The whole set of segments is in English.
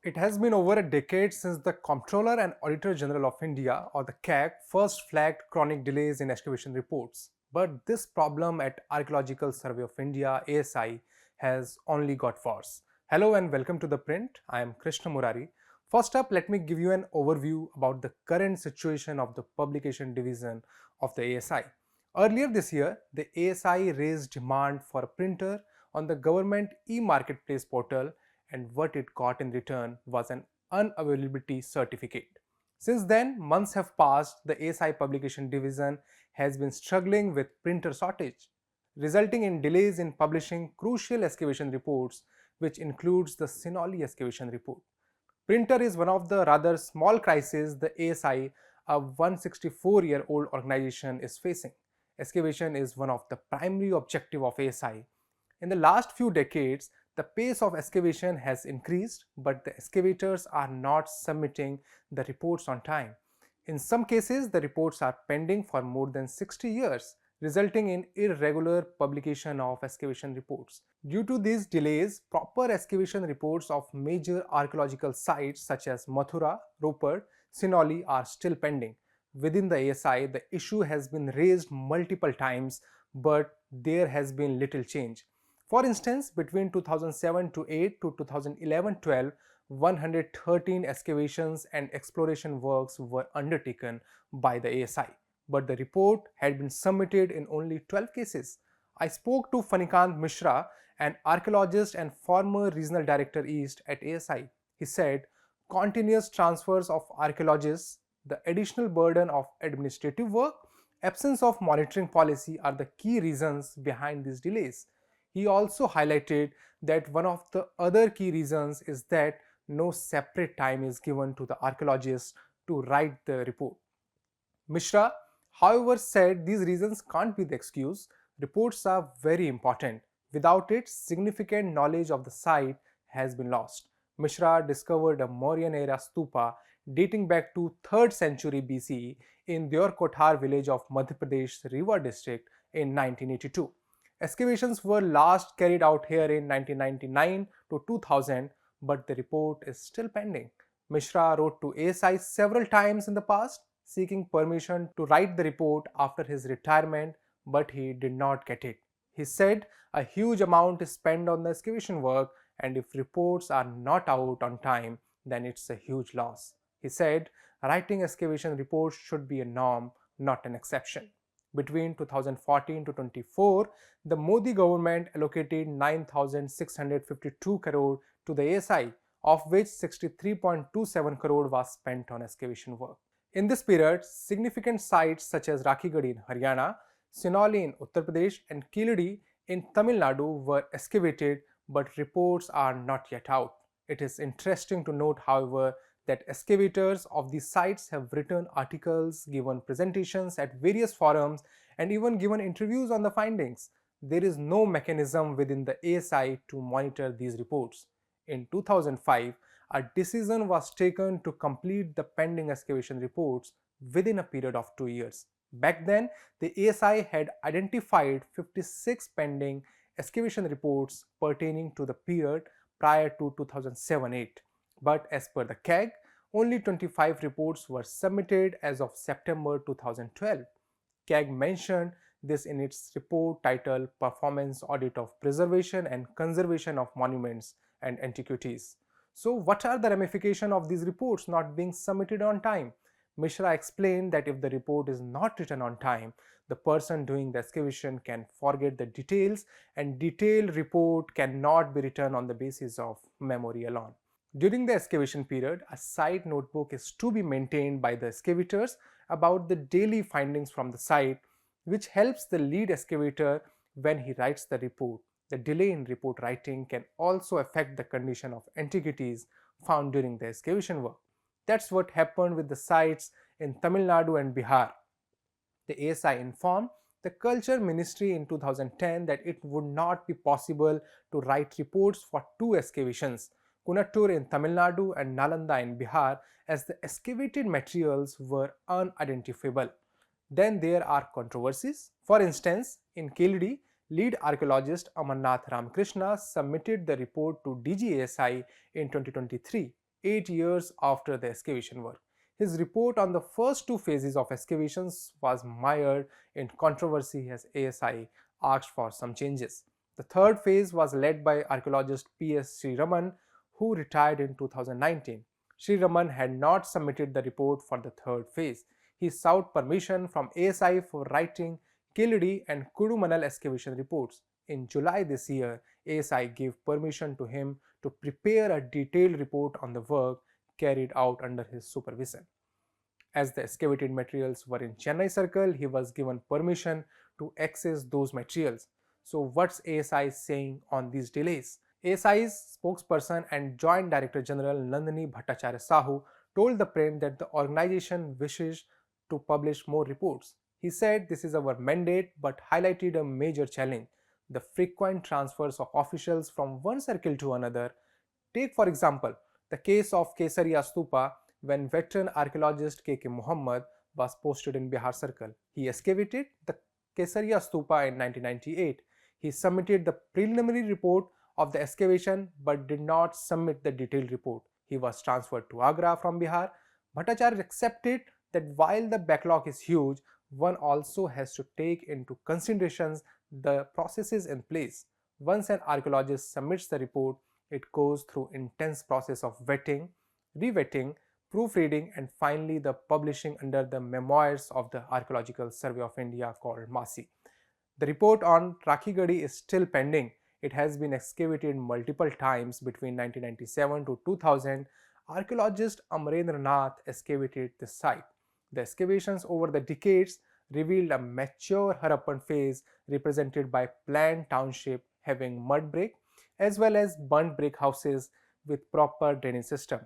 It has been over a decade since the Comptroller and Auditor General of India, or the CAG, first flagged chronic delays in excavation reports. But this problem at Archaeological Survey of India (ASI) has only got worse. Hello and welcome to The Print. I am Krishan Murari. First up, let me give you an overview about the current situation of the publication division of the ASI. Earlier this year, the ASI raised demand for a printer on the government e-marketplace portal, and what it got in return was an unavailability certificate. Since then, months have passed. The ASI publication division has been struggling with printer shortage, resulting in delays in publishing crucial excavation reports, which includes the Sinauli excavation report. Printer is one of the rather small crises the ASI, a 164-year-old organization, is facing. Excavation is one of the primary objectives of ASI. In the last few decades, the pace of excavation has increased, but the excavators are not submitting the reports on time. In some cases, the reports are pending for more than 60 years, resulting in irregular publication of excavation reports. Due to these delays, proper excavation reports of major archaeological sites such as Mathura, Ropar, Sinauli are still pending. Within the ASI, the issue has been raised multiple times, but there has been little change. For instance, between 2007 to 8 to 2011-12, 113 excavations and exploration works were undertaken by the ASI, but the report had been submitted in only 12 cases. I spoke to Fanikant Mishra, an archaeologist and former regional director East at ASI. He said, continuous transfers of archaeologists, the additional burden of administrative work, absence of monitoring policy are the key reasons behind these delays. He also highlighted that one of the other key reasons is that no separate time is given to the archaeologists to write the report. Mishra, however, said these reasons can't be the excuse. Reports are very important. Without it, significant knowledge of the site has been lost. Mishra discovered a Mauryan era stupa dating back to 3rd century BCE in Deorkothar village of Madhya Pradesh Rewa district in 1982. Excavations were last carried out here in 1999 to 2000, but the report is still pending. Mishra wrote to ASI several times in the past seeking permission to write the report after his retirement, but he did not get it. He said a huge amount is spent on the excavation work, and if reports are not out on time, then it's a huge loss. He said writing excavation reports should be a norm, not an exception. Between 2014 to 24, the Modi government allocated 9,652 crore to the ASI, of which 63.27 crore was spent on excavation work. In this period, significant sites such as Rakhigarhi in Haryana, Sinauli in Uttar Pradesh, and Kilidi in Tamil Nadu were excavated, but reports are not yet out. It is interesting to note, however, that excavators of these sites have written articles, given presentations at various forums, and even given interviews on the findings. There is no mechanism within the ASI to monitor these reports. In 2005, a decision was taken to complete the pending excavation reports within a period of 2 years. Back then, the ASI had identified 56 pending excavation reports pertaining to the period prior to 2007-8. But as per the CAG, only 25 reports were submitted as of September 2012. CAG mentioned this in its report titled Performance Audit of Preservation and Conservation of Monuments and Antiquities. So, what are the ramifications of these reports not being submitted on time? Mishra explained that if the report is not written on time, the person doing the excavation can forget the details, and detailed report cannot be written on the basis of memory alone. During the excavation period, a site notebook is to be maintained by the excavators about the daily findings from the site, which helps the lead excavator when he writes the report. The delay in report writing can also affect the condition of antiquities found during the excavation work. That's what happened with the sites in Tamil Nadu and Bihar. The ASI informed the Culture Ministry in 2010 that it would not be possible to write reports for 2 excavations, Kunattur in Tamil Nadu and Nalanda in Bihar, as the excavated materials were unidentifiable. Then there are controversies. For instance, in Kilidi, lead archaeologist Amarnath Ramakrishna submitted the report to DGASI in 2023. 8 years after the excavation work. His report on the first two phases of excavations was mired in controversy as ASI asked for some changes. The third phase was led by archaeologist P.S. Sriraman, who retired in 2019. Sriraman had not submitted the report for the third phase. He sought permission from ASI for writing Kilidi and Kudumanal excavation reports. In July this year, ASI gave permission to him to prepare a detailed report on the work carried out under his supervision. As the excavated materials were in Chennai Circle, he was given permission to access those materials. So, what's ASI saying on these delays? ASI's spokesperson and Joint Director General Nandini Bhattacharya Sahu told the print that the organization wishes to publish more reports. He said this is our mandate but highlighted a major challenge: the frequent transfers of officials from one circle to another. Take, for example, the case of Kesaria Stupa when veteran archaeologist K.K. Muhammad was posted in Bihar Circle. He excavated the Kesaria Stupa in 1998. He submitted the preliminary report of the excavation but did not submit the detailed report. He was transferred to Agra from Bihar. Bhattacharya accepted that while the backlog is huge, one also has to take into consideration the processes in place. Once an archaeologist submits the report, it goes through intense process of vetting, revetting, proofreading, and finally the publishing under the memoirs of the Archaeological Survey of India called MASI. The report on Rakhigarhi is still pending. It has been excavated multiple times between 1997 to 2000. Archaeologist Amrendra Nath excavated this site. The excavations over the decades revealed a mature Harappan phase represented by planned township having mud brick as well as burnt brick houses with proper drainage system.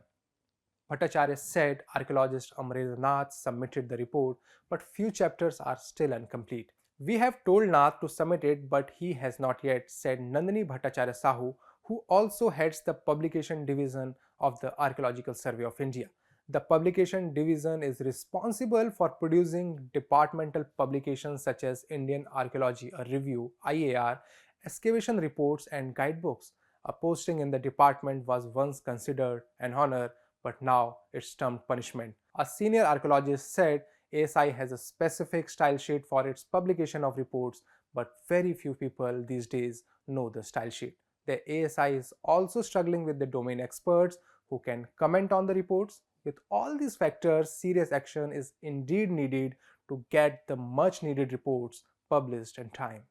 Bhattacharya said archaeologist Amrendra Nath submitted the report, but few chapters are still incomplete. We have told Nath to submit it, but he has not yet, said Nandini Bhattacharya Sahu, who also heads the publication division of the Archaeological Survey of India. The publication division is responsible for producing departmental publications such as Indian Archaeology, a Review, IAR, excavation reports, and guidebooks. A posting in the department was once considered an honor, but now it's termed punishment. A senior archaeologist said ASI has a specific style sheet for its publication of reports, but very few people these days know the style sheet. The ASI is also struggling with the domain experts who can comment on the reports. With all these factors, serious action is indeed needed to get the much needed reports published in time.